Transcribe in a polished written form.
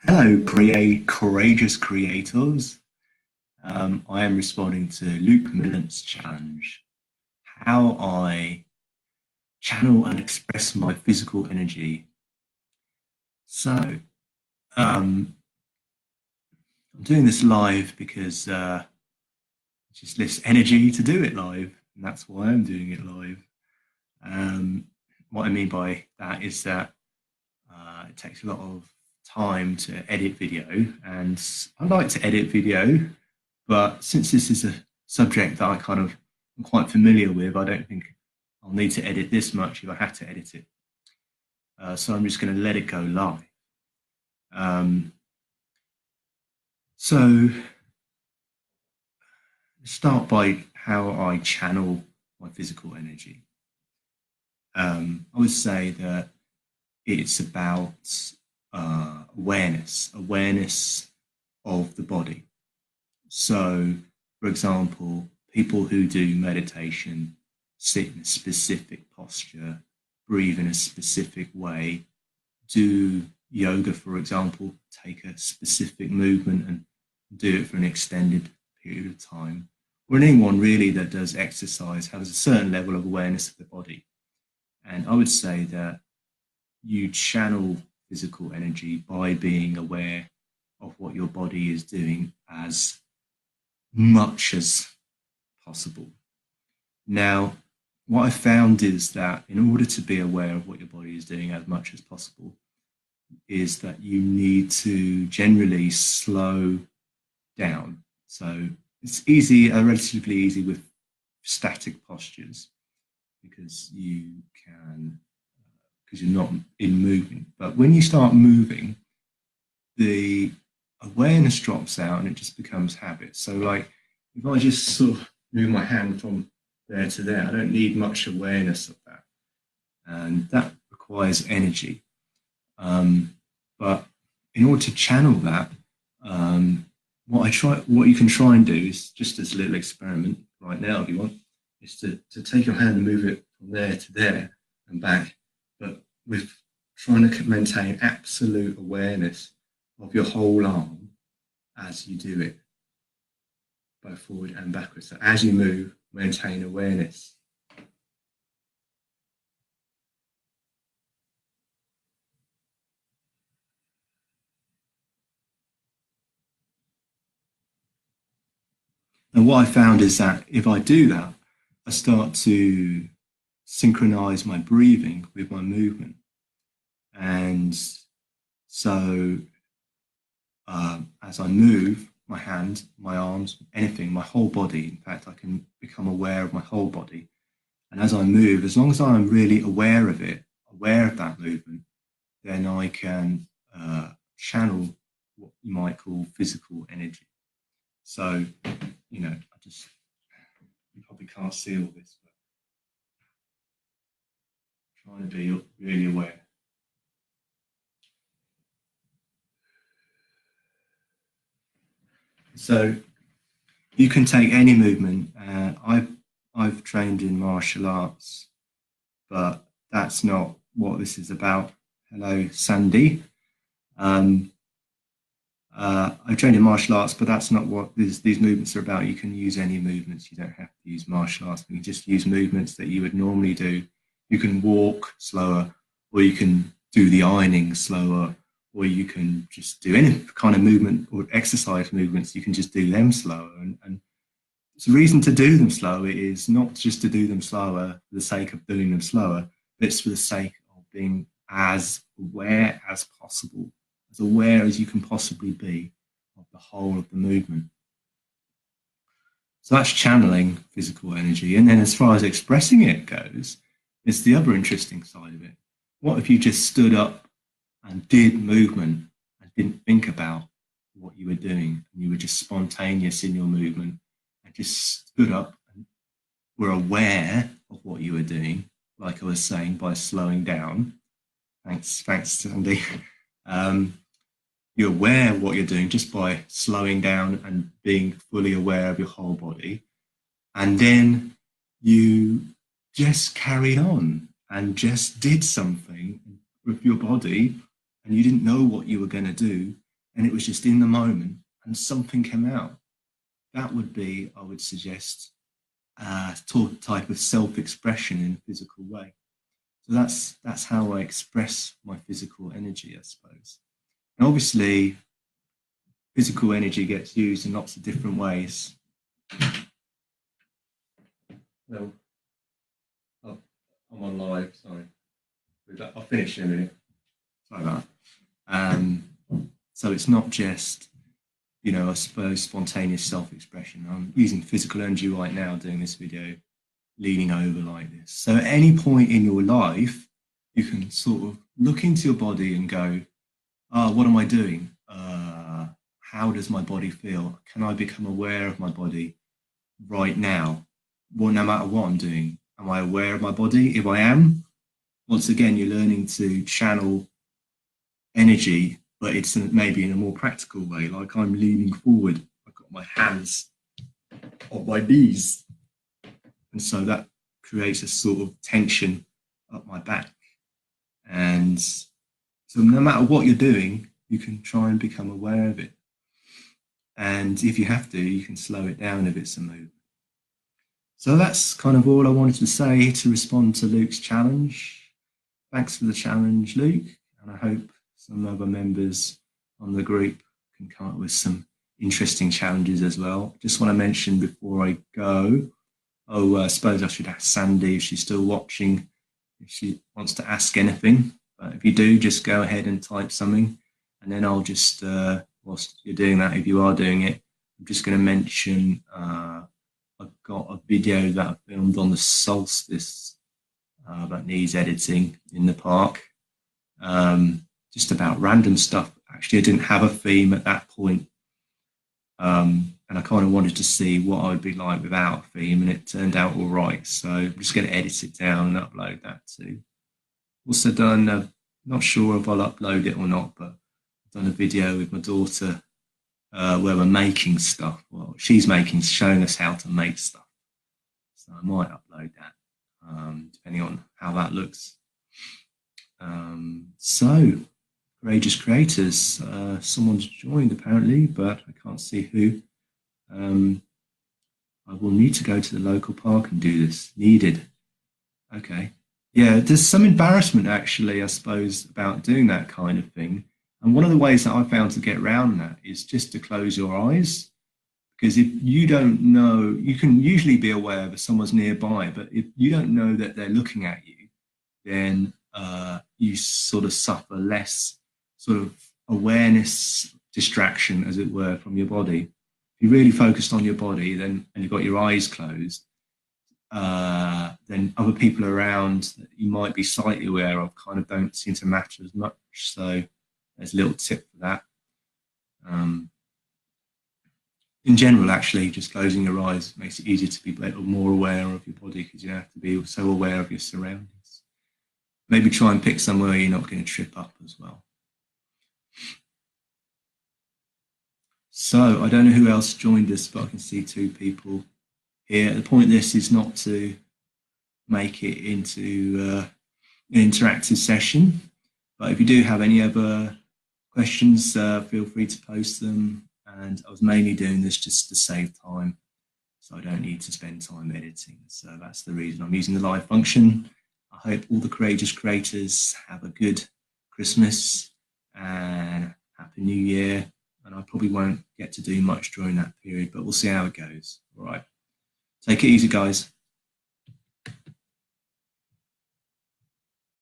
Hello, courageous creators. I am responding to Luke Millant's challenge, how I channel and express my physical energy. So, um, I'm doing this live because it's just less energy to do it live, and that's why I'm doing it live. Um, what I mean by that is that it takes a lot of time to edit video, and I like to edit video. But since this is a subject that I'm quite familiar with, I don't think I'll need to edit this much if I have to edit it. So I'm just going to let it go live. Um, so start by how I channel my physical energy. I would say that it's about awareness of the body. So, for example, people who do meditation sit in a specific posture, breathe in a specific way, do yoga, for example, take a specific movement and do it for an extended period of time. Or anyone really that does exercise has a certain level of awareness of the body. And I would say that you channel physical energy by being aware of what your body is doing as much as possible. Now, what I found is that in order to be aware of what your body is doing as much as possible, is that you need to generally slow down. So it's easy, relatively easy with static postures because because you're not in movement. But when you start moving, the awareness drops out and it just becomes habit. So like if I just sort of move my hand from there to there, I don't need much awareness of that. And that requires energy. But in order to channel that, what you can try and do is just as a little experiment right now, if you want, is to take your hand and move it from there to there and back, but with trying to maintain absolute awareness of your whole arm as you do it, both forward and backwards. So as you move, maintain awareness. And what I found is that if I do that, I start to synchronize my breathing with my movement. And so as I move my hand, my arms, anything, my whole body, in fact, I can become aware of my whole body. And as I move, as long as I'm really aware of it, aware of that movement, then I can channel what you might call physical energy. So, you probably can't see all this, but trying to be really aware. So you can take any movement. I've trained in martial arts, but that's not what this is about. Hello, Sandy. I've trained in martial arts, but that's not what these movements are about. You can use any movements. You don't have to use martial arts. You can just use movements that you would normally do. You can walk slower, or you can do the ironing slower, or you can just do any kind of movement or exercise movements. You can just do them slower. And the reason to do them slower is not just to do them slower for the sake of doing them slower, but it's for the sake of being as aware as possible, as aware as you can possibly be of the whole of the movement. So that's channeling physical energy. And then as far as expressing it goes, it's the other interesting side of it. What if you just stood up and did movement and didn't think about what you were doing, and you were just spontaneous in your movement and just stood up and were aware of what you were doing, like I was saying, by slowing down. Thanks, Sandy. You're aware of what you're doing just by slowing down and being fully aware of your whole body. And then you just carried on and just did something with your body, and you didn't know what you were going to do. and it was just in the moment and something came out. That would be, I would suggest, a type of self-expression in a physical way. So that's how I express my physical energy, I suppose. And obviously, physical energy gets used in lots of different ways. No, oh, I'm on live, sorry. I'll finish in a minute. Sorry about that. So it's not just, I suppose, spontaneous self-expression. I'm using physical energy right now doing this video, leaning over like this. So at any point in your life, you can sort of look into your body and go, what am I doing? How does my body feel? Can I become aware of my body right now? Well, no matter what I'm doing, am I aware of my body? If I am, once again, you're learning to channel energy, but it's maybe in a more practical way. Like I'm leaning forward, I've got my hands on my knees. And so that creates a sort of tension up my back. And so no matter what you're doing, you can try and become aware of it. And if you have to, you can slow it down if it's a movement. So that's kind of all I wanted to say to respond to Luke's challenge. Thanks for the challenge, Luke. And I hope some other members on the group can come up with some interesting challenges as well. Just want to mention before I go, I suppose I should ask Sandy if she's still watching, if she wants to ask anything. But if you do, just go ahead and type something. And then I'll just, whilst you're doing that, if you are doing it, I'm just going to mention I've got a video that I filmed on the solstice that needs editing in the park. Just about random stuff. Actually, I didn't have a theme at that point. And I kind of wanted to see what I would be like without a theme, and it turned out all right. So I'm just going to edit it down and upload that too. Also done, not sure if I'll upload it or not, but I've done a video with my daughter where we're making stuff. Well, she's showing us how to make stuff. So I might upload that, depending on how that looks. So, Courageous Creators, someone's joined apparently, but I can't see who. I will need to go to the local park and do this. Needed. Okay. Yeah, there's some embarrassment actually, I suppose, about doing that kind of thing. And one of the ways that I found to get around that is just to close your eyes. Because if you don't know, you can usually be aware that someone's nearby, but if you don't know that they're looking at you, then you sort of suffer less sort of awareness distraction, as it were, from your body. If you're really focused on your body, then and you've got your eyes closed, then other people around that you might be slightly aware of kind of don't seem to matter as much. So there's a little tip for that. In general, actually, just closing your eyes makes it easier to be a little more aware of your body, because you don't have to be so aware of your surroundings. Maybe try and pick somewhere you're not going to trip up as well. So I don't know who else joined us, but I can see 2 people here. The point of this is not to make it into an interactive session, but if you do have any other questions, feel free to post them. And I was mainly doing this just to save time, so I don't need to spend time editing. So that's the reason I'm using the live function. I hope all the Courageous Creators have a good Christmas and Happy New Year. And I probably won't get to do much during that period, but we'll see how it goes. All right. Take it easy, guys.